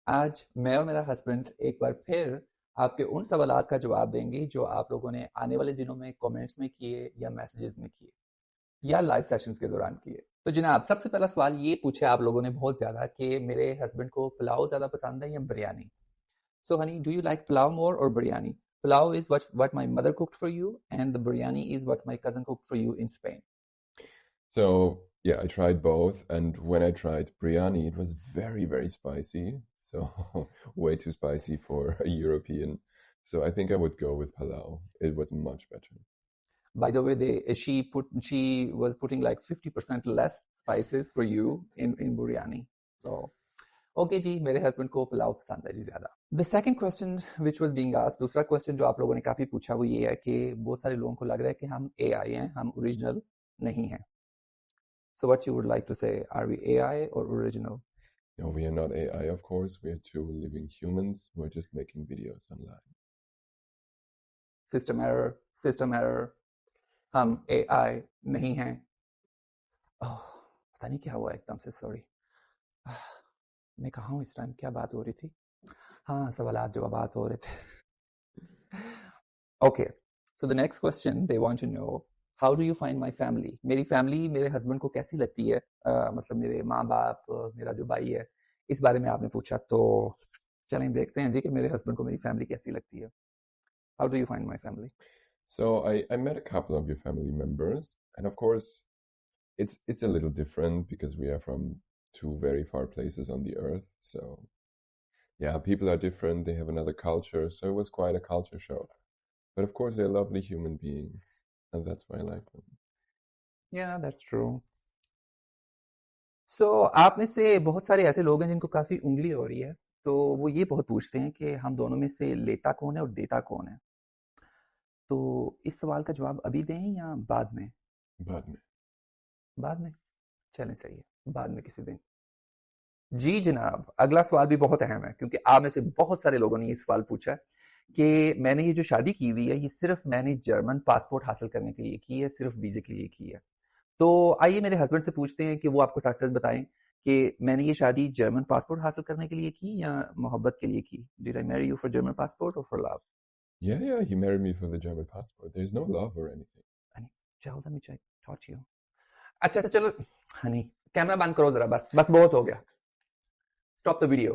आज मैं और मेरा हस्बैंड एक बार फिर आपके उन सवालात का जवाब देंगे जो आप लोगों ने आने वाले दिनों में कमेंट्स में किए या मैसेजेस में किए या लाइव सेशंस के दौरान किए। तो जनाब, सबसे पहला सवाल ये पूछा आप लोगों ने बहुत ज़्यादा कि मेरे हस्बैंड को पुलाव ज़्यादा पसंद है या biryani. So honey, do you like pulao more or biryani? Pulao is what my mother cooked for you, and the biryani is what my cousin cooked for you in Spain. So yeah, I tried both, and when I tried biryani, it was very, very spicy. So way too spicy for a European. So I think I would go with palau. It was much better. By the way, she was putting like 50% less spices for you in biryani. So okay जी, मेरे husband को पुलाव पसंद है जी ज्यादा। The second question which was being asked, दूसरा question जो आप लोगों ने काफी पूछा वो ये है कि बहुत सारे लोगों को लग रहा है कि हम एआई हैं, हम ओरिजिनल नहीं हैं। So what you would like to say, are we AI और original? No, we are not AI, of course. We are two living humans who are just making videos online. System error, हम AI नहीं हैं। पता नहीं क्या हुआ एकदम से, सॉरी। मैं कहाँ हूँ इस टाइम, क्या बात हो रही थी? हाँ, सवालात जवाबात हो रहे थे। Okay, so the next question they want to know, how do you find my family? मेरी फैमिली मेरे हस्बैंड को कैसी लगती है? मतलब मेरे माँ बाप, मेरा जो भाई है, इस बारे में आपने पूछा, तो चलें देखते हैं जी कि मेरे हस्बैंड को मेरी फैमिली कैसी लगती है। How do you find my family? So I met a couple of your family members, and of course, it's a little different because we are from two very far places on the earth. So yeah, people are different. They have another culture, so it was quite a culture shock. But of course, they're lovely human beings, and that's why I like them. Yeah, that's true. So आप में से बहुत सारे ऐसे लोग हैं जिनको काफी उंगली हो रही है, तो वो ये बहुत पूछते हैं कि हम दोनों में से लेता कौन है और देता कौन है। तो इस सवाल का जवाब अभी दें या बाद में? बाद में। बाद में, चलें सही है, बाद में किसी दिन। जी जनाब, अगला सवाल भी बहुत अहम है क्योंकि आप में से बहुत सारे लोगों ने ये सवाल पूछा है कि मैंने ये जो शादी की हुई है ये सिर्फ मैंने जर्मन पासपोर्ट हासिल करने के लिए की है, सिर्फ वीजे के लिए की है। तो आइए मेरे हस्बैंड से पूछते हैं कि वो आपको सच सच बताएं कि मैंने ये शादी जर्मन पासपोर्ट हासिल करने के लिए की या मोहब्बत के लिए की। Did I marry you for German passport or for love? Yeah, he married me for the German passport. There's no love or anything. Honey, tell them which I taught you. अच्छा चलो हनी, कैमरा बंद करो जरा, बस बस बहुत हो गया। Stop the video.